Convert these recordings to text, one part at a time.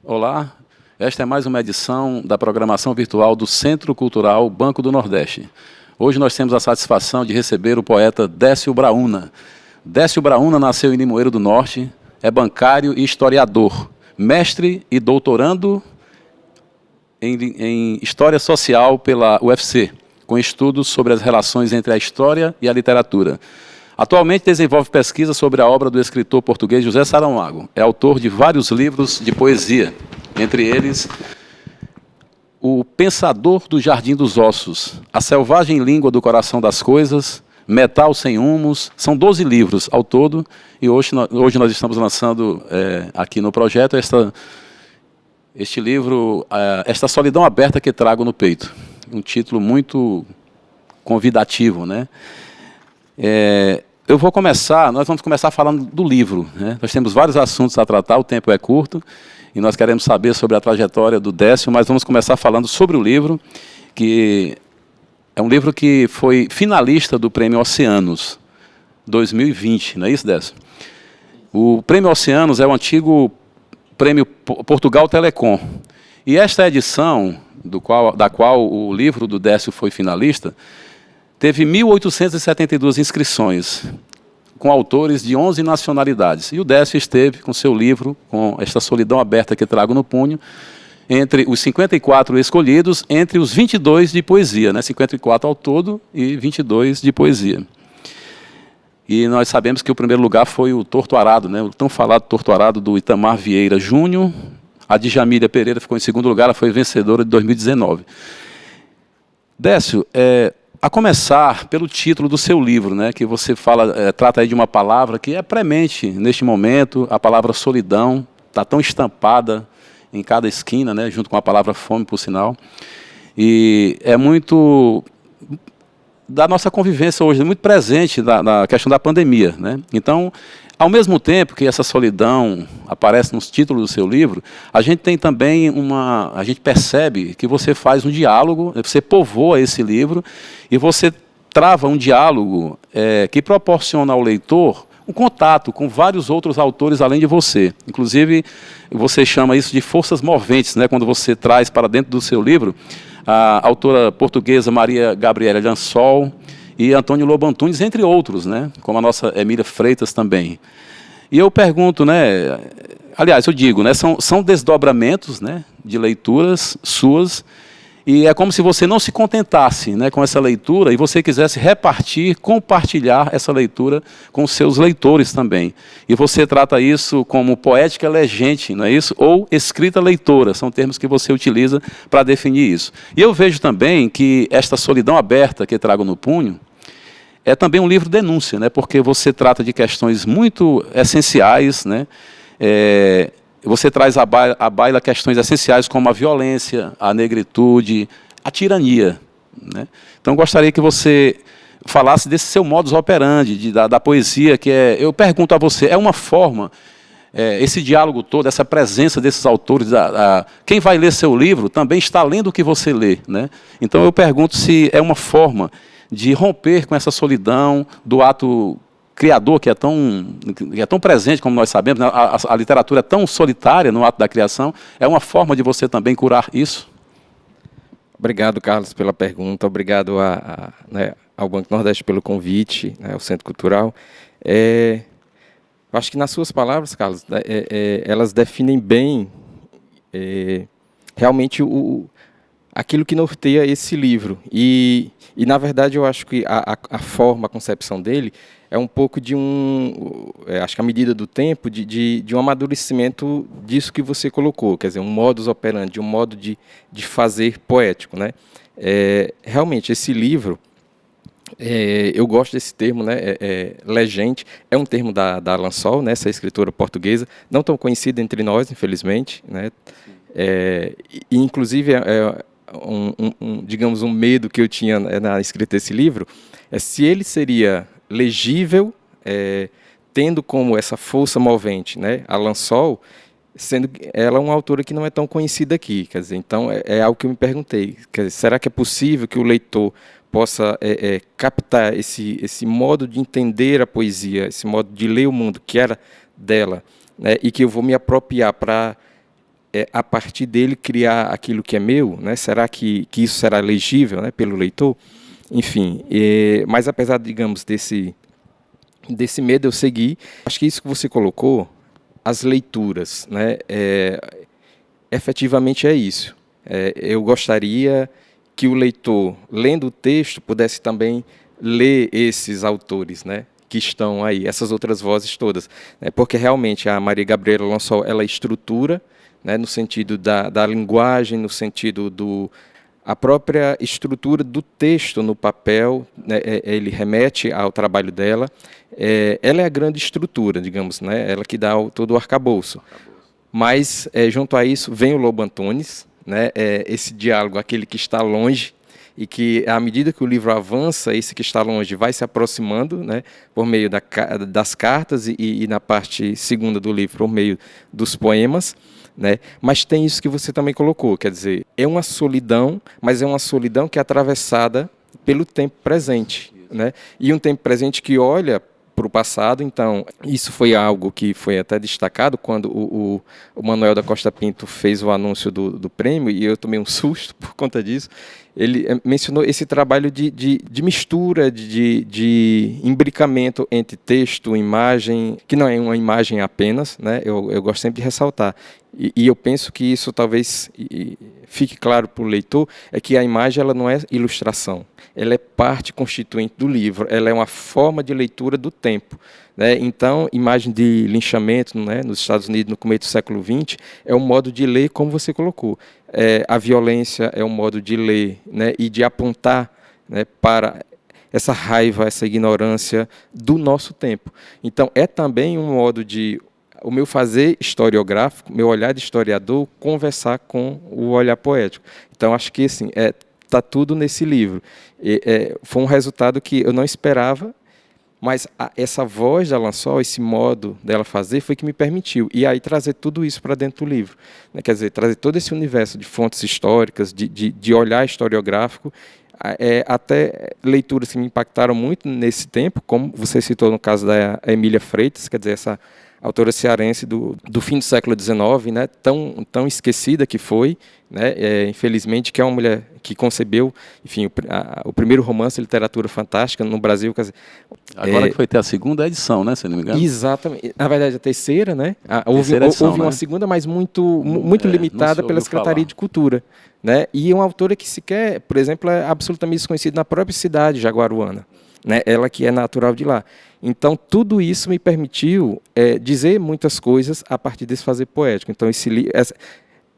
Olá, esta é mais uma edição da programação virtual do Centro Cultural Banco do Nordeste. Hoje nós temos a satisfação de receber o poeta Décio Braúna. Décio Braúna nasceu em Limoeiro do Norte, é bancário e historiador, mestre e doutorando em História Social pela UFC, com estudos sobre as relações entre a história e a literatura. Atualmente desenvolve pesquisa sobre a obra do escritor português José Saramago. É autor de vários livros de poesia, entre eles O Pensador do Jardim dos Ossos, A Selvagem Língua do Coração das Coisas, Metal Sem Humos. São 12 livros ao todo, e hoje nós estamos lançando aqui no projeto este livro, Esta Solidão Aberta que Trago no Peito. Um título muito convidativo, né? Nós vamos começar falando do livro, né? Nós temos vários assuntos a tratar, o tempo é curto, e nós queremos saber sobre a trajetória do Décio, mas vamos começar falando sobre o livro, que é um livro que foi finalista do Prêmio Oceanos 2020, não é isso, Décio? O Prêmio Oceanos é o antigo Prêmio Portugal Telecom, e esta edição, da qual o livro do Décio foi finalista, teve 1.872 inscrições, com autores de 11 nacionalidades. E o Décio esteve com seu livro, com Esta Solidão Aberta que Trago no Punho, entre os 54 escolhidos, entre os 22 de poesia, né? 54 ao todo e 22 de poesia. E nós sabemos que o primeiro lugar foi o Torto Arado, né? O tão falado Torto Arado do Itamar Vieira Júnior. A Djamília Pereira ficou em segundo lugar, ela foi vencedora de 2019. Décio, a começar pelo título do seu livro, né, que você trata aí de uma palavra que é premente neste momento, a palavra solidão, está tão estampada em cada esquina, né, junto com a palavra fome, por sinal, e é muito da nossa convivência hoje, muito presente na questão da pandemia, né? Então, ao mesmo tempo que essa solidão aparece nos títulos do seu livro, a gente tem também a gente percebe que você faz um diálogo, você povoa esse livro e você trava um diálogo que proporciona ao leitor um contato com vários outros autores além de você. Inclusive, você chama isso de forças moventes, né, quando você traz para dentro do seu livro a autora portuguesa Maria Gabriela Jansol e Antônio Lobo Antunes, entre outros, né, como a nossa Emília Freitas também. E eu pergunto, né, aliás, eu digo, né, são desdobramentos, né, de leituras suas, e é como se você não se contentasse, né, com essa leitura e você quisesse repartir, compartilhar essa leitura com os seus leitores também. E você trata isso como poética elegente, não é isso? Ou escrita leitora, são termos que você utiliza para definir isso. E eu vejo também que Esta Solidão Aberta que Trago no Punho é também um livro denúncia, né, porque você trata de questões muito essenciais, né, você traz à baila questões essenciais como a violência, a negritude, a tirania, né? Então, gostaria que você falasse desse seu modus operandi, da poesia, que eu pergunto a você, é uma forma, esse diálogo todo, essa presença desses autores, quem vai ler seu livro também está lendo o que você lê, né? Então, eu pergunto se é uma forma de romper com essa solidão do ato criador, que é tão presente, como nós sabemos, né? A literatura é tão solitária no ato da criação, é uma forma de você também curar isso? Obrigado, Carlos, pela pergunta, obrigado né, ao Banco Nordeste pelo convite, né, ao Centro Cultural. Acho que nas suas palavras, Carlos, elas definem bem realmente aquilo que norteia esse livro. E na verdade, eu acho que a forma, a concepção dele é um pouco de acho que a medida do tempo, de um amadurecimento disso que você colocou, quer dizer, um modus operandi, um modo de fazer poético, né? Realmente, esse livro, eu gosto desse termo, né? Legente, é um termo da Lansol, né? Essa escritora portuguesa, não tão conhecida entre nós, infelizmente, né? E inclusive, digamos, um medo que eu tinha na escrita desse livro, se ele seria legível, tendo como essa força movente, né, a Lansol, sendo que ela é uma autora que não é tão conhecida aqui. Quer dizer, então, é algo que eu me perguntei. Quer dizer, será que é possível que o leitor possa captar esse modo de entender a poesia, esse modo de ler o mundo que era dela, né, e que eu vou me apropriar para a partir dele criar aquilo que é meu, né? Será que isso será legível, né, pelo leitor? Enfim, mas apesar, digamos, desse medo eu segui. Acho que isso que você colocou, as leituras, né, efetivamente é isso. Eu gostaria que o leitor, lendo o texto, pudesse também ler esses autores, né, que estão aí, essas outras vozes todas. Porque realmente a Maria Gabriela Lansol, ela estrutura, né, no sentido da linguagem, no sentido a própria estrutura do texto no papel, né, ele remete ao trabalho dela. Ela é a grande estrutura, digamos, né, ela que dá todo o arcabouço. Mas, junto a isso, vem o Lobo Antunes, né, esse diálogo, aquele que está longe, e que, à medida que o livro avança, esse que está longe vai se aproximando, né, por meio das cartas e na parte segunda do livro, por meio dos poemas. Né? Mas tem isso que você também colocou, quer dizer, é uma solidão, mas é uma solidão que é atravessada pelo tempo presente, né? E um tempo presente que olha para o passado. Então, isso foi algo que foi até destacado quando o Manuel da Costa Pinto fez o anúncio do prêmio, e eu tomei um susto por conta disso. Ele mencionou esse trabalho de mistura, de imbricamento entre texto, imagem, que não é uma imagem apenas, né? Eu gosto sempre de ressaltar. E eu penso que isso talvez fique claro para o leitor, é que a imagem ela não é ilustração, ela é parte constituinte do livro, ela é uma forma de leitura do tempo. Né? Então, imagem de linchamento, né, nos Estados Unidos no começo do século XX, é um modo de ler, como você colocou. A violência é um modo de ler, né, e de apontar, né, para essa raiva, essa ignorância do nosso tempo. Então, é também um modo de o meu fazer historiográfico, meu olhar de historiador, conversar com o olhar poético. Então, acho que assim, está tudo nesse livro. Foi um resultado que eu não esperava, mas essa voz da Lansol, esse modo dela fazer, foi que me permitiu. E aí trazer tudo isso para dentro do livro. Né? Quer dizer, trazer todo esse universo de fontes históricas, de olhar historiográfico, até leituras que me impactaram muito nesse tempo, como você citou no caso da Emília Freitas, quer dizer, essa autora cearense do fim do século XIX, né, tão esquecida que foi, né, infelizmente, que é uma mulher que concebeu, enfim, o primeiro romance de literatura fantástica no Brasil. Quer dizer, agora que foi ter a segunda edição, né, se não me engano? Exatamente. Na verdade, a terceira, né? Houve uma segunda, mas muito limitada pela Secretaria de Cultura. Né? E uma autora que sequer, por exemplo, é absolutamente desconhecida na própria cidade jaguaruana. Né? Ela que é natural de lá. Então, tudo isso me permitiu dizer muitas coisas a partir desse fazer poético. Então,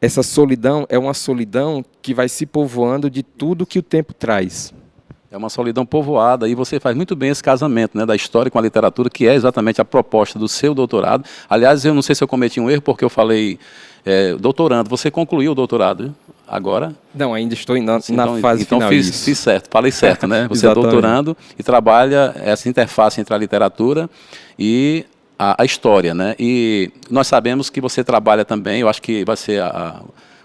essa solidão é uma solidão que vai se povoando de tudo que o tempo traz. É uma solidão povoada, e você faz muito bem esse casamento, né, da história com a literatura, que é exatamente a proposta do seu doutorado. Aliás, eu não sei se eu cometi um erro, porque eu falei doutorando. Você concluiu o doutorado agora? Não, ainda estou na fase final. Então fiz certo, falei certo, né? Você é doutorando e trabalha essa interface entre a literatura e a história, né? E nós sabemos que você trabalha também, eu acho que vai ser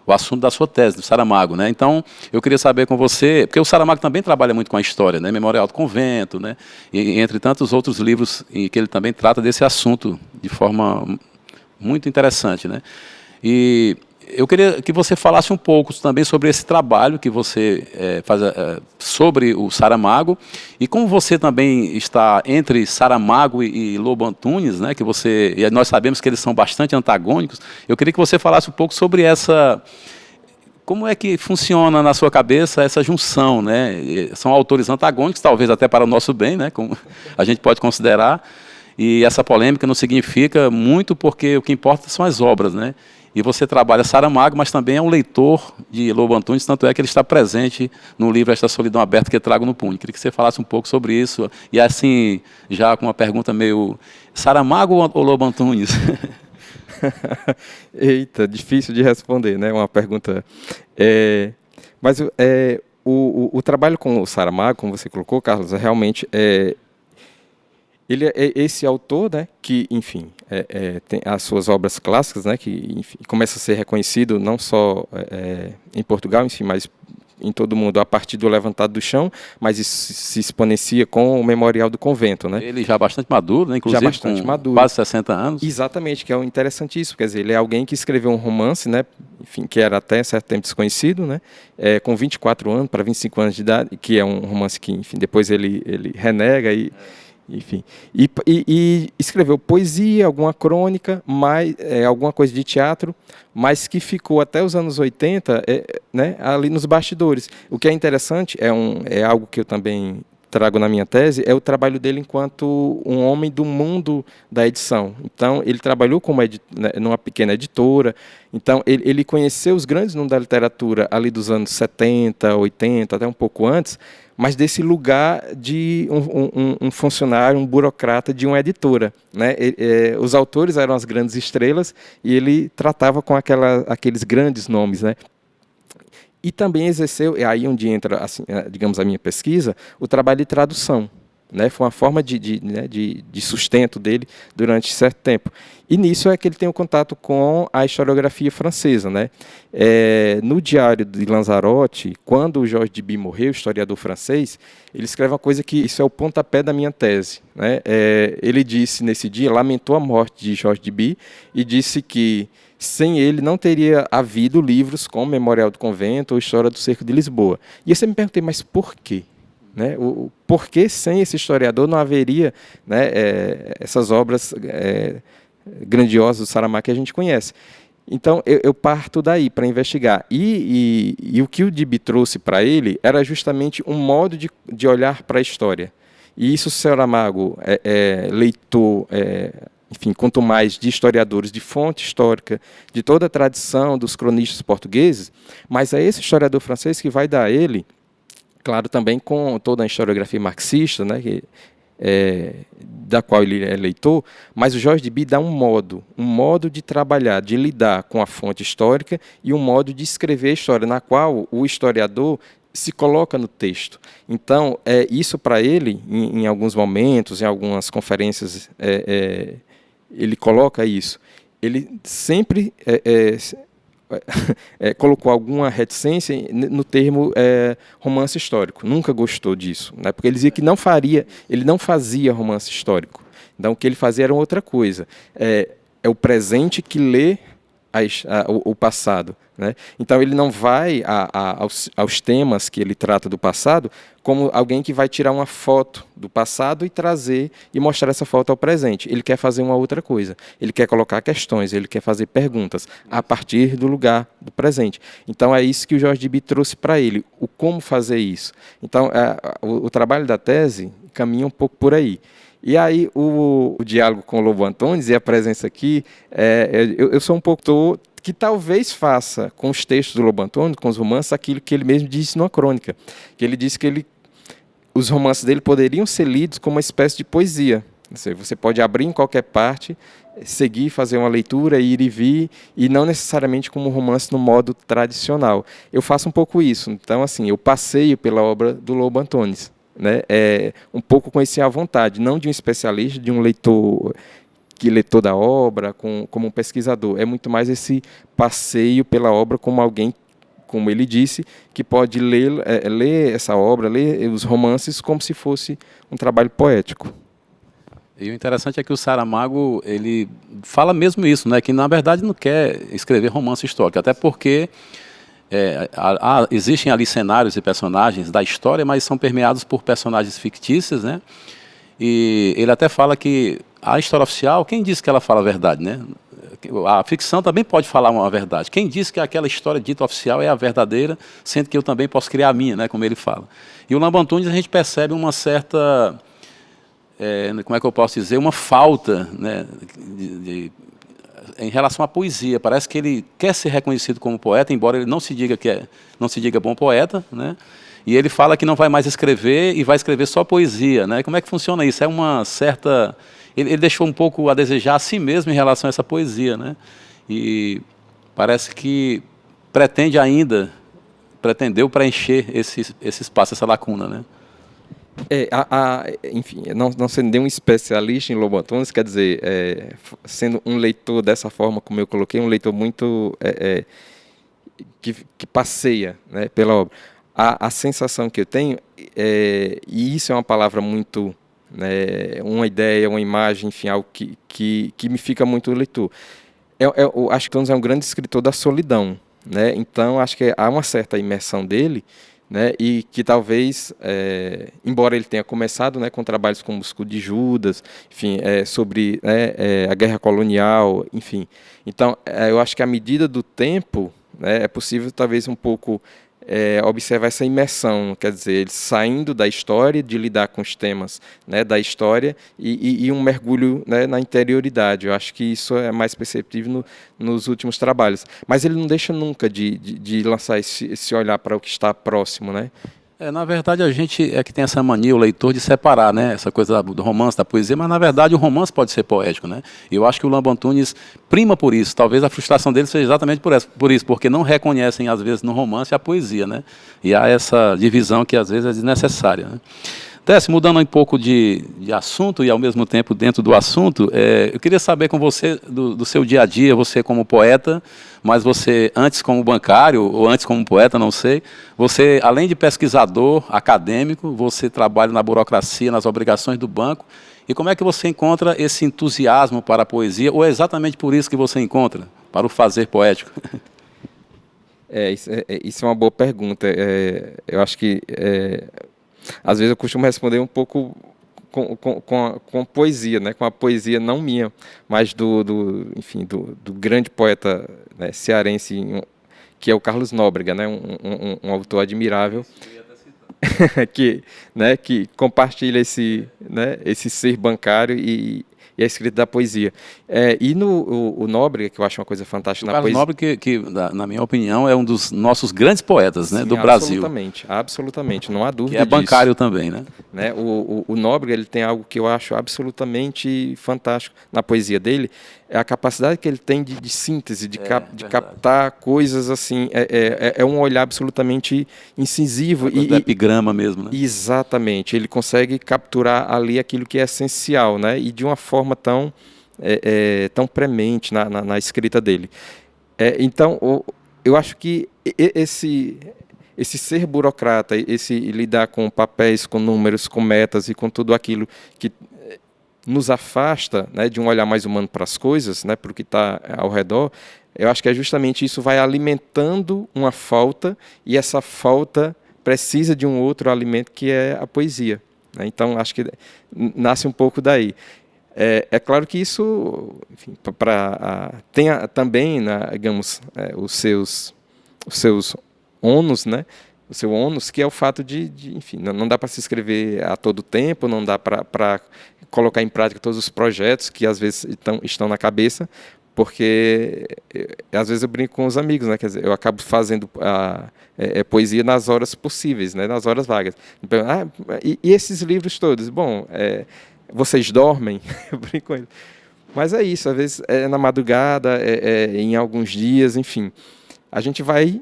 o assunto da sua tese, do Saramago, né? Então, eu queria saber com você, porque o Saramago também trabalha muito com a história, né? Memorial do Convento, né? E entre tantos outros livros em que ele também trata desse assunto de forma muito interessante, né? E eu queria que você falasse um pouco também sobre esse trabalho que você faz sobre o Saramago, e como você também está entre Saramago e Lobo Antunes, né, e nós sabemos que eles são bastante antagônicos. Eu queria que você falasse um pouco sobre como é que funciona na sua cabeça essa junção, né? São autores antagônicos, talvez até para o nosso bem, né, como a gente pode considerar, e essa polêmica não significa muito, porque o que importa são as obras, né? E você trabalha Saramago, mas também é um leitor de Lobo Antunes, tanto é que ele está presente no livro Esta Solidão Aberta que eu trago no punho. Queria que você falasse um pouco sobre isso, e assim, já com uma pergunta meio, Saramago ou Lobo Antunes? Eita, difícil de responder, né? Uma pergunta. Mas o trabalho com o Saramago, como você colocou, Carlos, realmente ele é esse autor, né, que, enfim, tem as suas obras clássicas, né, que, enfim, começa a ser reconhecido não só em Portugal, enfim, mas em todo mundo a partir do Levantado do Chão, mas isso se exponencia com o Memorial do Convento, né? Ele já bastante maduro, né? Inclusive Já bastante com maduro. quase 60 anos. Exatamente, que é o interessantíssimo. Quer dizer, ele é alguém que escreveu um romance, né? Enfim, que era até certo tempo desconhecido, né? Com 24 anos para 25 anos de idade, que é um romance que, enfim, depois ele renega e enfim, e escreveu poesia, alguma crônica, alguma coisa de teatro, mas que ficou até os anos 80, né, ali nos bastidores. O que é interessante, é algo que eu também trago na minha tese, é o trabalho dele enquanto um homem do mundo da edição. Então, ele trabalhou como numa pequena editora, então ele conheceu os grandes nomes da literatura ali dos anos 70, 80, até um pouco antes, mas desse lugar de um funcionário, um burocrata de uma editora, né? Os autores eram as grandes estrelas e ele tratava com aqueles grandes nomes, né? E também exerceu, é aí onde entra, assim, digamos, a minha pesquisa, o trabalho de tradução. Né? Foi uma forma de sustento dele durante certo tempo. E nisso é que ele tem o contato com a historiografia francesa. Né? No Diário de Lanzarote, quando o Georges Duby morreu, historiador francês, ele escreve uma coisa que isso é o pontapé da minha tese. Né? Ele disse nesse dia, lamentou a morte de Georges Duby e disse que sem ele não teria havido livros como Memorial do Convento ou História do Cerco de Lisboa. E eu sempre me perguntei, mas por quê? Né? Por que sem esse historiador não haveria, né, essas obras grandiosas do Saramago que a gente conhece? Então, eu parto daí para investigar. E o que o Duby trouxe para ele era justamente um modo de olhar para a história. E isso o Saramago, leitor, enfim, quanto mais de historiadores de fonte histórica, de toda a tradição dos cronistas portugueses, mas é esse historiador francês que vai dar a ele, claro, também com toda a historiografia marxista, né, da qual ele é leitor, mas o Georges Duby dá um modo de trabalhar, de lidar com a fonte histórica e um modo de escrever a história, na qual o historiador se coloca no texto. Então, isso para ele, em alguns momentos, em algumas conferências, ele coloca isso. Ele sempre colocou alguma reticência no termo romance histórico. Nunca gostou disso, né? Porque ele dizia que ele não fazia romance histórico. Então, o que ele fazia era outra coisa. É o presente que lê o passado. Né? Então, ele não vai aos temas que ele trata do passado como alguém que vai tirar uma foto do passado e trazer e mostrar essa foto ao presente. Ele quer fazer uma outra coisa. Ele quer colocar questões, ele quer fazer perguntas a partir do lugar do presente. Então, é isso que o Georges Duby trouxe para ele, o como fazer isso. Então, o trabalho da tese caminha um pouco por aí. E aí, o diálogo com o Lobo Antunes e a presença aqui, eu sou um pouco que talvez faça com os textos do Lobo Antunes, com os romances, aquilo que ele mesmo disse numa crônica. Que ele disse que os romances dele poderiam ser lidos como uma espécie de poesia. Você pode abrir em qualquer parte, seguir, fazer uma leitura, ir e vir, e não necessariamente como um romance no modo tradicional. Eu faço um pouco isso. Então, assim, eu passeio pela obra do Lobo Antunes. Né? Um pouco conhecer à vontade, não de um especialista, de um leitor que lê toda a obra, como um pesquisador. É muito mais esse passeio pela obra como alguém, como ele disse, que pode ler essa obra, ler os romances como se fosse um trabalho poético. E o interessante é que o Saramago, ele fala mesmo isso, né? Que na verdade não quer escrever romance histórico, até porque existem ali cenários e personagens da história, mas são permeados por personagens fictícios, né? E ele até fala que a história oficial, quem disse que ela fala a verdade, né? A ficção também pode falar uma verdade. Quem disse que aquela história dita oficial é a verdadeira, sendo que eu também posso criar a minha, né? Como ele fala. E o Lobo Antunes, a gente percebe uma certa, como é que eu posso dizer, uma falta, né, em relação à poesia. Parece que ele quer ser reconhecido como poeta, embora ele não se diga bom poeta, né? E ele fala que não vai mais escrever e vai escrever só poesia, né? Como é que funciona isso? É uma certa... Ele deixou um pouco a desejar a si mesmo em relação a essa poesia, né? E parece que pretendeu preencher esse espaço, essa lacuna, né? Enfim, não sendo nenhum especialista em Lobo Antunes, quer dizer, sendo um leitor dessa forma, como eu coloquei, um leitor muito que passeia, né, pela obra. a sensação que eu tenho, e isso é uma palavra muito, né, uma ideia, uma imagem, enfim, algo que me fica muito leitor. Eu acho que Thomas é um grande escritor da solidão, né? Então acho que há uma certa imersão dele, né? E que talvez, embora ele tenha começado, né, com trabalhos como o Escudo de Judas, enfim, sobre, né, a guerra colonial, enfim. Então eu acho que à medida do tempo, né, é possível talvez um pouco observar essa imersão, quer dizer, ele saindo da história, de lidar com os temas, né, da história e um mergulho, né, na interioridade. Eu acho que isso é mais perceptível nos últimos trabalhos. Mas ele não deixa nunca de lançar esse olhar para o que está próximo, né? Na verdade, a gente é que tem essa mania, o leitor, de separar, né, essa coisa do romance, da poesia, mas, na verdade, o romance pode ser poético, né? E eu acho que o Lambo Antunes prima por isso. Talvez a frustração dele seja exatamente por isso, porque não reconhecem, às vezes, no romance a poesia, né? E há essa divisão que, às vezes, é desnecessária, né? Décio, mudando um pouco de assunto e, ao mesmo tempo, dentro do assunto, eu queria saber com você, do seu dia a dia, você como poeta, mas você antes como bancário, ou antes como poeta, não sei, você, além de pesquisador acadêmico, você trabalha na burocracia, nas obrigações do banco, e como é que você encontra esse entusiasmo para a poesia, ou é exatamente por isso que você encontra, para o fazer poético? Isso é uma boa pergunta. Eu acho que às vezes eu costumo responder um pouco com poesia, né? Com a poesia não minha, mas enfim, do grande poeta, né, cearense, que é o Carlos Nóbrega, né? Um autor admirável, né, que compartilha esse ser bancário e a escrita da poesia. E o Nóbrega, que eu acho uma coisa fantástica na Carlos poesia... Nóbrega, que, na minha opinião, é um dos nossos grandes poetas, né, Sim, do Brasil. Absolutamente, não há dúvida Que é bancário disso. também, né? O Nóbrega, ele tem algo que eu acho absolutamente fantástico na poesia dele, é a capacidade que ele tem de síntese, de captar coisas assim, é um olhar absolutamente incisivo. Do epigrama mesmo, né? Exatamente, ele consegue capturar ali aquilo que é essencial, né? E de uma forma tão premente na escrita dele. Então, eu acho que esse ser burocrata, esse lidar com papéis, com números, com metas e com tudo aquilo que nos afasta, né, de um olhar mais humano para as coisas, né, para o que está ao redor, eu acho que é justamente isso, vai alimentando uma falta, e essa falta precisa de um outro alimento, que é a poesia, né? Então, acho que nasce um pouco daí. É claro que isso, enfim, tem também, né, digamos, os seus ônus, né? O seu ônus, que é o fato enfim, não dá para se escrever a todo tempo, não dá para colocar em prática todos os projetos que às vezes estão na cabeça, porque às vezes eu brinco com os amigos, né? Quer dizer, eu acabo fazendo poesia nas horas possíveis, né? Nas horas vagas. E esses livros todos? Bom, vocês dormem? Eu brinco com eles. Mas é isso, às vezes é na madrugada, em alguns dias, enfim. A gente vai...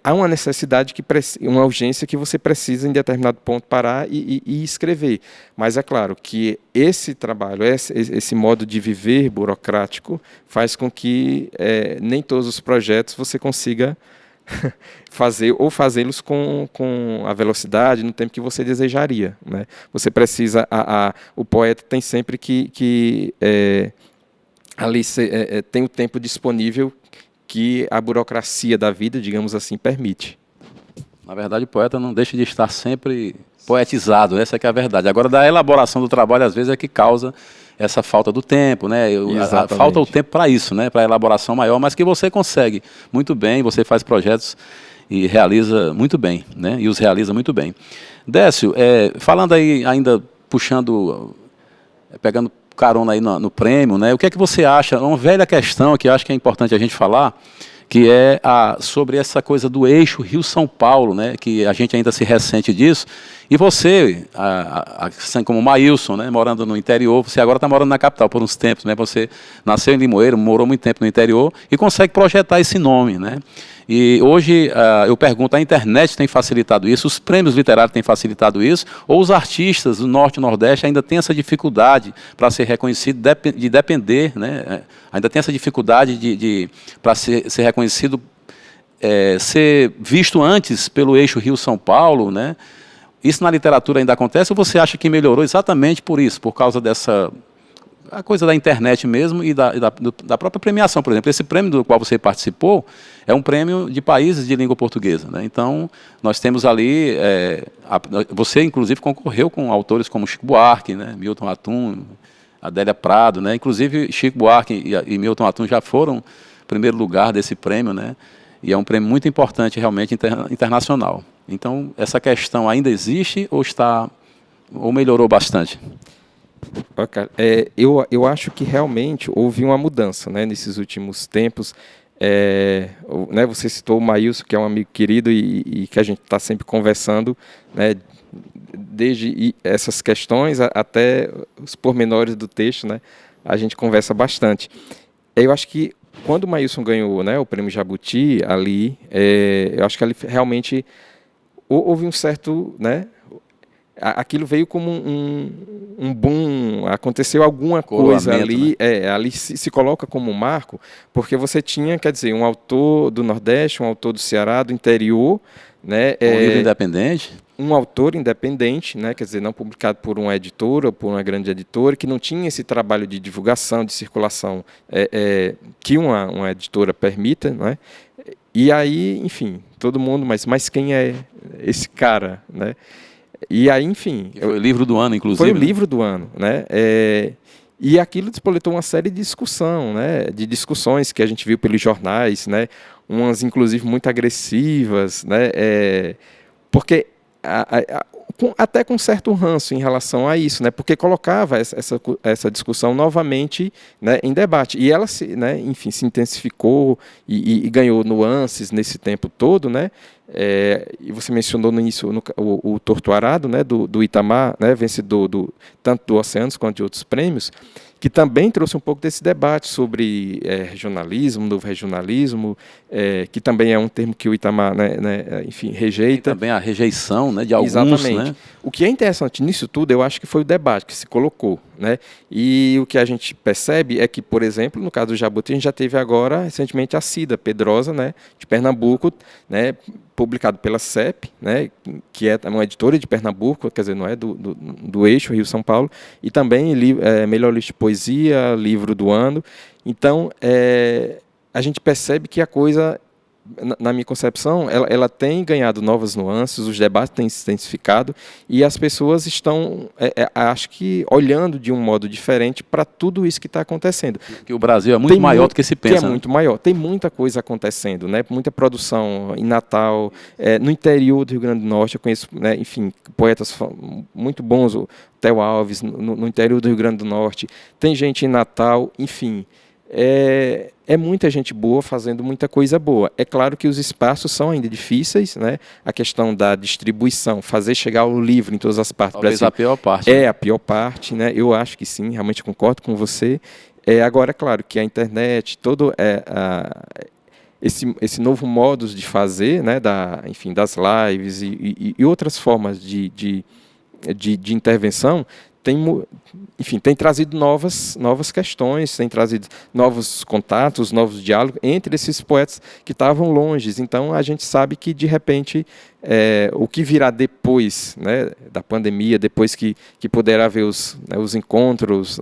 há uma necessidade, uma urgência que você precisa em determinado ponto parar e escrever. Mas é claro que esse trabalho, esse modo de viver burocrático faz com que nem todos os projetos você consiga fazer ou fazê-los com a velocidade, no tempo que você desejaria, né? Você precisa, o poeta tem sempre que ali tem o tempo disponível que a burocracia da vida, digamos assim, permite. Na verdade, o poeta não deixa de estar sempre poetizado, essa que é a verdade. Agora, da elaboração do trabalho, às vezes, é que causa essa falta do tempo, né? Falta o tempo para isso, né? Para a elaboração maior, mas que você consegue muito bem, você faz projetos e realiza muito bem, né? E os realiza muito bem. Décio, falando aí, ainda puxando, pegando carona aí no prêmio, né? O que é que você acha? Uma velha questão que eu acho que é importante a gente falar, que é sobre essa coisa do eixo Rio-São Paulo, né? Que a gente ainda se ressente disso. E você, assim como o Maílson, né? Morando no interior, você agora está morando na capital por uns tempos, né? Você nasceu em Limoeiro, morou muito tempo no interior e consegue projetar esse nome, né? E hoje eu pergunto, a internet tem facilitado isso, os prêmios literários têm facilitado isso, ou os artistas do Norte e Nordeste ainda têm essa dificuldade para ser reconhecido, de depender, né? Ainda tem essa dificuldade para ser reconhecido ser visto antes pelo eixo Rio-São Paulo, né? Isso na literatura ainda acontece, ou você acha que melhorou exatamente por isso, por causa dessa a coisa da internet mesmo e da própria premiação, por exemplo. Esse prêmio do qual você participou é um prêmio de países de língua portuguesa, né? Então, nós temos ali... você, inclusive, concorreu com autores como Chico Buarque, né? Milton Atum, Adélia Prado, né? Inclusive, Chico Buarque e Milton Atum já foram primeiro lugar desse prêmio, né? E é um prêmio muito importante, realmente, internacional. Então, essa questão ainda existe ou melhorou bastante? Eu acho que realmente houve uma mudança, né, nesses últimos tempos. Né, você citou o Maílson, que é um amigo querido e que a gente está sempre conversando, né, desde essas questões até os pormenores do texto, né, a gente conversa bastante. Eu acho que quando o Maílson ganhou, né, o prêmio Jabuti ali, eu acho que ali realmente houve um certo, né, aquilo veio como um boom, aconteceu alguma coisa ali, né? Ali se coloca como um marco, porque você tinha, quer dizer, um autor do Nordeste, um autor do Ceará, do interior, né? Um livro independente? Um autor independente, né? Quer dizer, não publicado por uma editora, por uma grande editora, que não tinha esse trabalho de divulgação, de circulação que uma editora permita, né? E aí, enfim, todo mundo, mas quem é esse cara, né? E aí, enfim... Foi o livro do ano, inclusive. Foi o livro do ano, né? E aquilo despoletou uma série de discussão, né? De discussões que a gente viu pelos jornais, né? Umas, inclusive, muito agressivas, né? Porque até com certo ranço em relação a isso, né? Porque colocava essa discussão novamente, né, em debate. E ela, né, enfim, se intensificou e ganhou nuances nesse tempo todo, né? E você mencionou no início o Torto Arado, né, do Itamar, né, vencedor tanto do Oceanos quanto de outros prêmios, que também trouxe um pouco desse debate sobre regionalismo, novo regionalismo, que também é um termo que o Itamar, né, enfim, rejeita. E também a rejeição, né, de alguns. Exatamente. Né? O que é interessante nisso tudo, eu acho que foi o debate que se colocou, né? E o que a gente percebe é que, por exemplo, no caso do Jabuti, a gente já teve agora, recentemente, a Cida Pedrosa, né, de Pernambuco, né, publicado pela CEP, né, que é uma editora de Pernambuco, quer dizer, não é do eixo Rio-São Paulo, e também melhor livro de poesia, livro do ano. Então, a gente percebe que a coisa, na minha concepção, ela tem ganhado novas nuances, os debates têm se intensificado e as pessoas estão, acho que, olhando de um modo diferente para tudo isso que está acontecendo. Que o Brasil é muito maior do que se pensa. Que é muito maior. Tem muita coisa acontecendo, né? Muita produção em Natal, no interior do Rio Grande do Norte. Eu conheço, né, enfim, poetas muito bons, o Theo Alves, no interior do Rio Grande do Norte. Tem gente em Natal, enfim. É muita gente boa fazendo muita coisa boa. É claro que os espaços são ainda difíceis, né? A questão da distribuição, fazer chegar o livro em todas as partes do Brasil. Talvez a pior parte. A pior parte, né? Eu acho que sim, realmente concordo com você. Agora, é claro que a internet, todo esse novo modo de fazer, né? Enfim, das lives e outras formas de intervenção, tem trazido novas questões, tem trazido novos contatos, novos diálogos entre esses poetas que estavam longe. Então, a gente sabe que, de repente, o que virá depois, né, da pandemia, depois que poderá haver os encontros,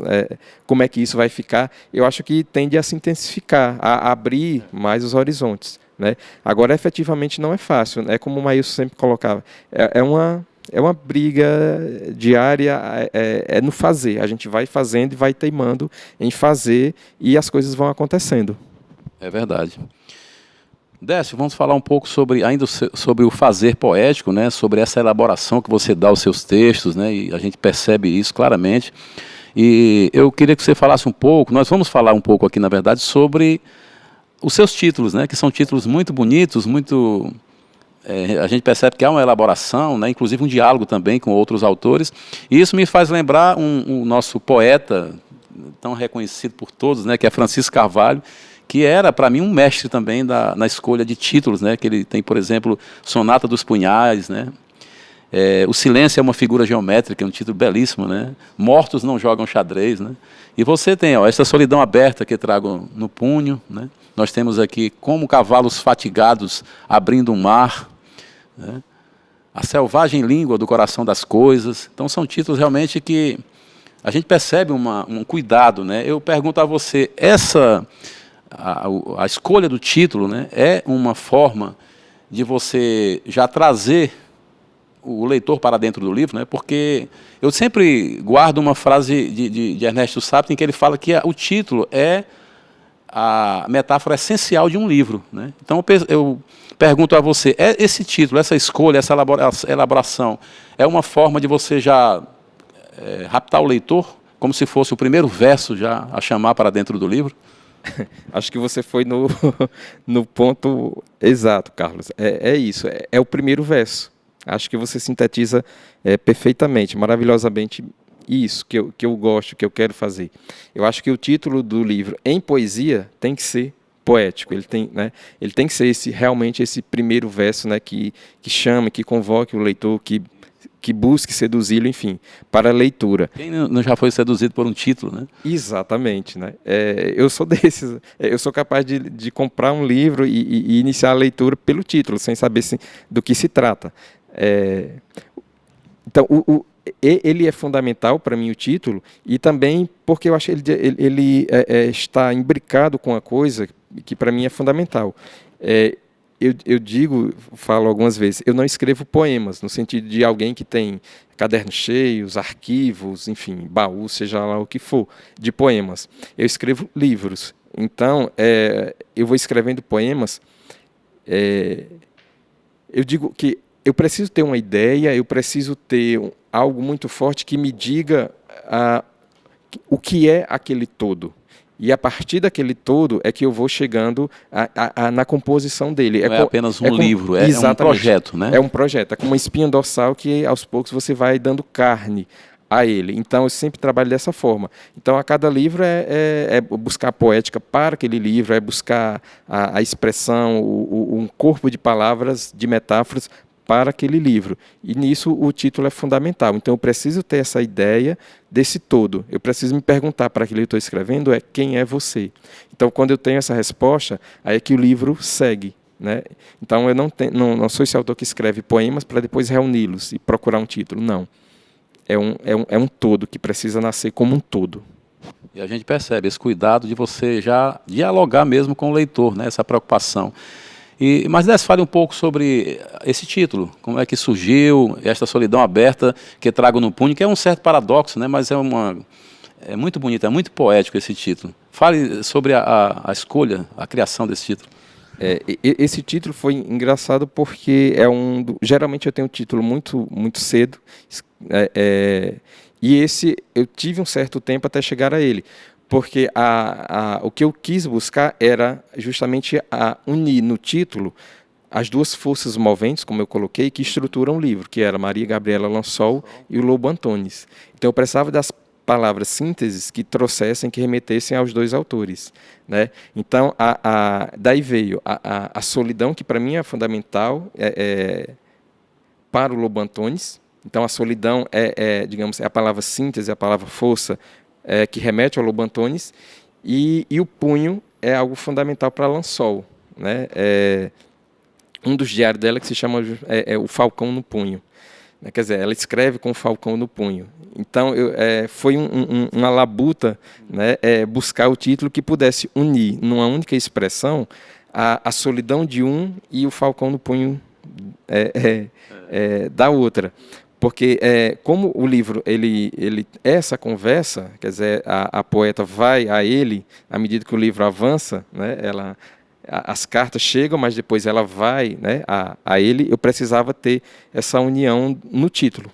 como é que isso vai ficar, eu acho que tende a se intensificar, a abrir mais os horizontes, né? Agora, efetivamente, não é fácil. É como o Maílson sempre colocava, é uma briga diária, no fazer. A gente vai fazendo e vai teimando em fazer e as coisas vão acontecendo. É verdade. Décio, vamos falar um pouco ainda sobre o fazer poético, né? Sobre essa elaboração que você dá aos seus textos, né? E a gente percebe isso claramente. E eu queria que você falasse um pouco, nós vamos falar um pouco aqui, na verdade, sobre os seus títulos, né? Que são títulos muito bonitos, muito... a gente percebe que há uma elaboração, né, inclusive um diálogo também com outros autores, e isso me faz lembrar um nosso poeta, tão reconhecido por todos, né, que é Francisco Carvalho, que era, para mim, um mestre também na escolha de títulos, né, que ele tem, por exemplo, Sonata dos Punhais, né, O Silêncio é uma figura geométrica, é um título belíssimo, né? Mortos não jogam xadrez, né? E você tem, essa solidão aberta que trago no punho, né? Nós temos aqui Como Cavalos Fatigados Abrindo um Mar, né? A Selvagem Língua do Coração das Coisas. Então são títulos realmente que a gente percebe um cuidado, né? Eu pergunto a você, a escolha do título, né, é uma forma de você já trazer o leitor para dentro do livro, né? Porque eu sempre guardo uma frase de Ernesto Sápio em que ele fala que o título é a metáfora essencial de um livro, né? Então eu pergunto a você, esse título, essa escolha, essa elaboração, é uma forma de você já raptar o leitor, como se fosse o primeiro verso já a chamar para dentro do livro? Acho que você foi no ponto exato, Carlos. É isso, é o primeiro verso. Acho que você sintetiza perfeitamente, maravilhosamente isso que eu gosto, que eu quero fazer. Eu acho que o título do livro em poesia tem que ser poético. Ele tem que ser realmente esse primeiro verso, né, que chame, que convoque o leitor, que busque seduzi-lo, enfim, para a leitura. Quem não já foi seduzido por um título, né? Exatamente, né? Eu sou desses. Eu sou capaz de comprar um livro e iniciar a leitura pelo título, sem saber do que se trata. Então, ele é fundamental para mim, o título, e também porque eu acho que ele está imbricado com uma coisa que para mim é fundamental. Eu falo algumas vezes, eu não escrevo poemas, no sentido de alguém que tem cadernos cheios, arquivos, enfim, baú, seja lá o que for, de poemas. Eu escrevo livros. Então, eu vou escrevendo poemas, eu digo que eu preciso ter uma ideia, eu preciso ter algo muito forte que me diga o que é aquele todo. E a partir daquele todo é que eu vou chegando na composição dele. Não é apenas um livro, é um projeto, né? É um projeto, é como uma espinha dorsal que aos poucos você vai dando carne a ele. Então eu sempre trabalho dessa forma. Então a cada livro é buscar a poética para aquele livro, é buscar a expressão, um corpo de palavras, de metáforas para aquele livro. E nisso o título é fundamental. Então eu preciso ter essa ideia desse todo. Eu preciso me perguntar para aquilo que eu estou escrevendo quem é você. Então quando eu tenho essa resposta, aí é que o livro segue, né? Então eu não sou esse autor que escreve poemas para depois reuni-los e procurar um título. Não. É um todo que precisa nascer como um todo. E a gente percebe esse cuidado de você já dialogar mesmo com o leitor, né? Essa preocupação. Mas Décio, fale um pouco sobre esse título, como é que surgiu, esta solidão aberta que trago no punho, que é um certo paradoxo, né? Mas é muito bonito, é muito poético esse título. Fale sobre a escolha, a criação desse título. Esse título foi engraçado porque geralmente eu tenho um título muito, muito cedo, e esse eu tive um certo tempo até chegar a ele. Porque o que eu quis buscar era justamente unir no título as duas forças moventes, como eu coloquei, que estruturam o livro, que era Maria Gabriela Lansol e o Lobo Antunes. Então eu precisava das palavras sínteses que trouxessem, que remetessem aos dois autores, né? Então daí veio a solidão, que para mim é fundamental para o Lobo Antunes. Então a solidão digamos, é a palavra síntese, a palavra força, que remete ao Lobo Antunes, e o punho é algo fundamental para Lansol, né? Um dos diários dela que se chama O Falcão no Punho, né? Quer dizer, ela escreve com o falcão no punho. Então foi uma labuta, né? Buscar o título que pudesse unir numa única expressão a solidão de um e o falcão no punho da outra. Porque como o livro essa conversa, quer dizer, a poeta vai a ele à medida que o livro avança, né? As cartas chegam, mas depois ela vai, né, a ele. Eu precisava ter essa união no título.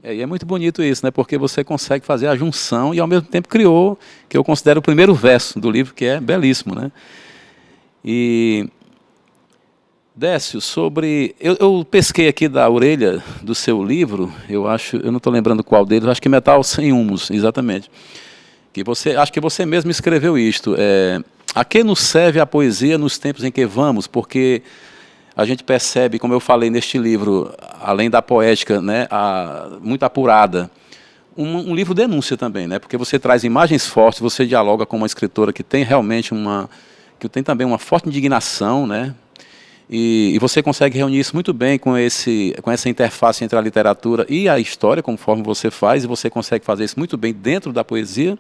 E é muito bonito isso, né? Porque você consegue fazer a junção e ao mesmo tempo criou, que eu considero o primeiro verso do livro, que é belíssimo, né? E Décio, eu pesquei aqui da orelha do seu livro, eu não estou lembrando qual deles, acho que Metal Sem Humos, exatamente. Acho que você mesmo escreveu isto. A que nos serve a poesia nos tempos em que vamos? Porque a gente percebe, como eu falei neste livro, além da poética, né, muito apurada, um livro denúncia também, né, porque você traz imagens fortes, você dialoga com uma escritora que tem realmente que tem também uma forte indignação, né, e você consegue reunir isso muito bem com essa interface entre a literatura e a história, conforme você faz, e você consegue fazer isso muito bem dentro da poesia.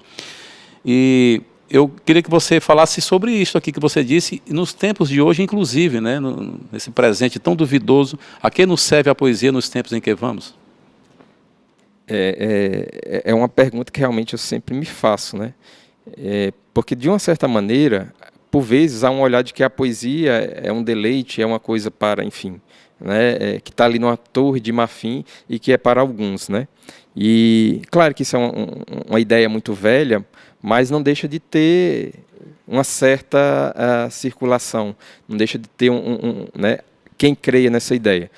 E eu queria que você falasse sobre isso aqui que você disse, nos tempos de hoje, inclusive, né, nesse presente tão duvidoso, a que nos serve a poesia nos tempos em que vamos? É uma pergunta que realmente eu sempre me faço, né? Porque, de uma certa maneira, por vezes há um olhar de que a poesia é um deleite, é uma coisa para, enfim, né, que está ali numa torre de marfim e que é para alguns, né? E claro que isso é uma ideia muito velha, mas não deixa de ter uma certa circulação, não deixa de ter né, quem creia nessa ideia.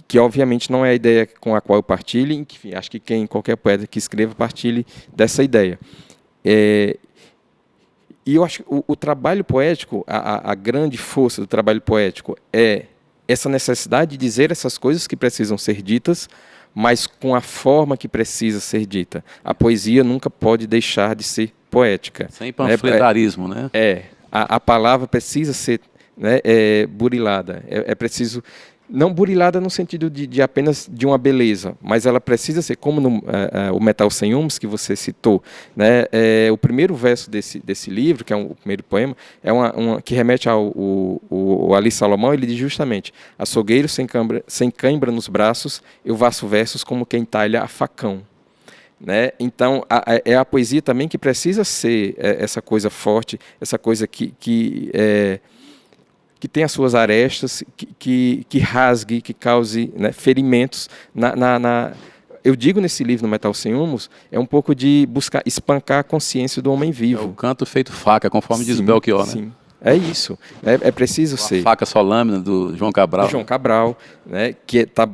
Que obviamente não é a ideia com a qual eu partilho, enfim, acho que qualquer poeta que escreva partilhe dessa ideia. E eu acho que o trabalho poético, a grande força do trabalho poético é essa necessidade de dizer essas coisas que precisam ser ditas, mas com a forma que precisa ser dita. A poesia nunca pode deixar de ser poética. Sem panfletarismo, né? A palavra precisa ser, né, burilada. É preciso... Não burilada no sentido de apenas de uma beleza, mas ela precisa ser, como o Metal Sem Humos, que você citou, né, o primeiro verso desse livro, que é o primeiro poema, que remete ao Ali Salomão. Ele diz justamente: açougueiro sem cãibra nos braços, eu faço versos como quem talha a facão. Né? Então, é a poesia também que precisa ser essa coisa forte, essa coisa que tem as suas arestas, que rasgue, que cause, né, ferimentos. Eu digo nesse livro, no Metal Sem Humos, é um pouco de buscar espancar a consciência do homem vivo. É o canto feito faca, conforme diz Belchior, né? Sim. É isso. É preciso ser. A faca só lâmina do João Cabral. Do João Cabral, né, que está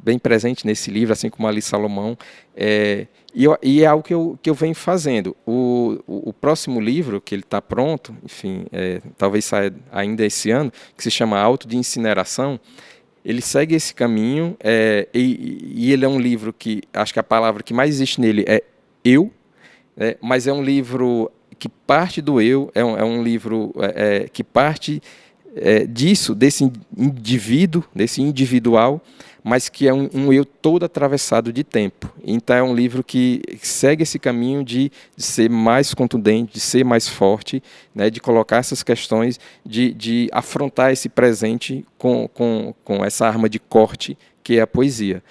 bem presente nesse livro, assim como Ali Salomão. E é algo que eu venho fazendo. O próximo livro, que ele está pronto, enfim, talvez saia ainda esse ano, que se chama Auto de Incineração, ele segue esse caminho, e ele é um livro que, acho que a palavra que mais existe nele é eu, mas é um livro que parte do eu, é um livro que parte disso, desse indivíduo, desse individual, mas que é um eu todo atravessado de tempo. Então é um livro que segue esse caminho de ser mais contundente, de ser mais forte, né, de colocar essas questões, de afrontar esse presente com essa arma de corte que é a poesia.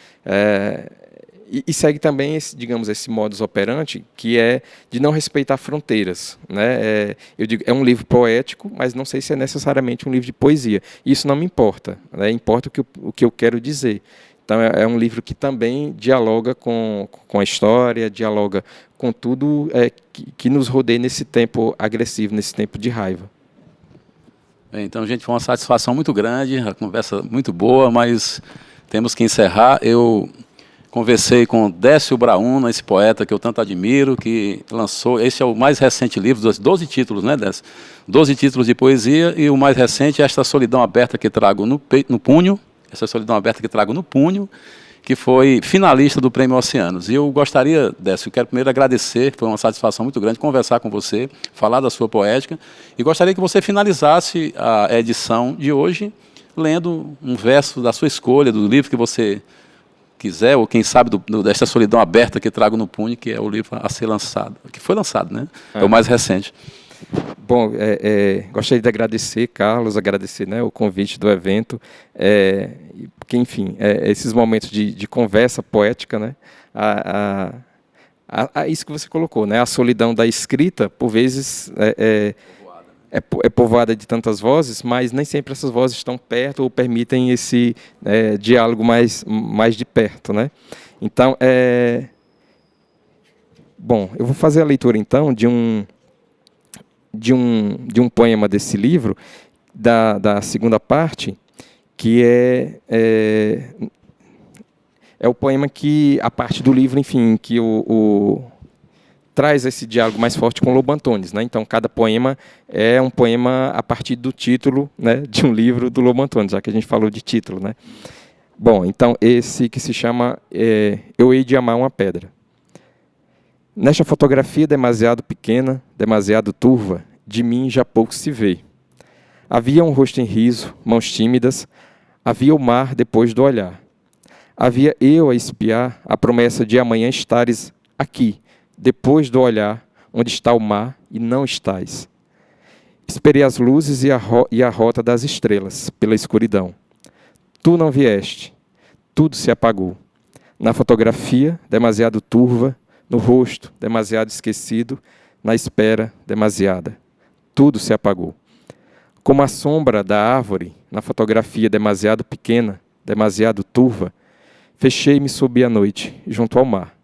E segue também esse modus operandi, que é de não respeitar fronteiras, né? Eu digo, é um livro poético, mas não sei se é necessariamente um livro de poesia. Isso não me importa, né? Importa o que eu quero dizer. Então, é um livro que também dialoga com a história, dialoga com tudo que nos rodeia nesse tempo agressivo, nesse tempo de raiva. Bem, então, gente, foi uma satisfação muito grande, a conversa muito boa, mas temos que encerrar. Eu conversei com Décio Brauna, esse poeta que eu tanto admiro, que lançou, esse é o mais recente livro, 12 títulos, né, Décio? 12 títulos de poesia, e o mais recente é Esta Solidão Aberta que Trago no Punho, Essa Solidão Aberta que Trago no Punho, que foi finalista do Prêmio Oceanos. E eu gostaria, Décio, quero primeiro agradecer, foi uma satisfação muito grande conversar com você, falar da sua poética, e gostaria que você finalizasse a edição de hoje lendo um verso da sua escolha, do livro que você quiser, ou quem sabe desta Solidão Aberta que Trago no Punho, que é o livro a ser lançado, que foi lançado, né? É o mais recente. Bom, gostaria de agradecer, Carlos, agradecer, né, o convite do evento, porque, enfim, esses momentos de conversa poética, né, isso que você colocou, né, a solidão da escrita, por vezes, é povoada de tantas vozes, mas nem sempre essas vozes estão perto ou permitem esse diálogo mais de perto, né? Então, bom, eu vou fazer a leitura, então, de um poema desse livro, da segunda parte, que é o poema que, a parte do livro, enfim, que traz esse diálogo mais forte com Lobo Antunes, né? Então, cada poema é um poema a partir do título, né, de um livro do Lobo Antunes, já que a gente falou de título, né? Bom, então, esse que se chama Eu Hei de Amar uma Pedra. Nesta fotografia demasiado pequena, demasiado turva, de mim já pouco se vê. Havia um rosto em riso, mãos tímidas, havia o mar depois do olhar. Havia eu a espiar a promessa de amanhã estares aqui, depois do olhar, onde está o mar e não estás. Esperei as luzes e a rota das estrelas, pela escuridão. Tu não vieste, tudo se apagou. Na fotografia, demasiado turva, no rosto, demasiado esquecido, na espera, demasiada. Tudo se apagou. Como a sombra da árvore, na fotografia demasiado pequena, demasiado turva, fechei-me sob a noite, junto ao mar.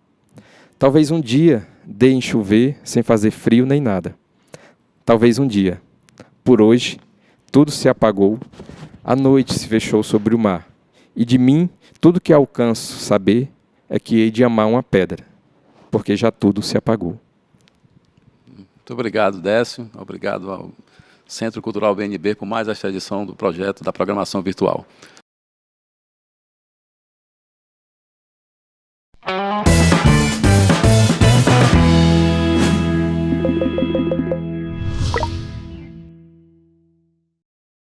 Talvez um dia dê em chover, sem fazer frio nem nada. Talvez um dia. Por hoje, tudo se apagou, a noite se fechou sobre o mar. E de mim, tudo que alcanço saber é que hei de amar uma pedra, porque já tudo se apagou. Muito obrigado, Décio. Obrigado ao Centro Cultural BNB por mais esta edição do projeto da programação virtual.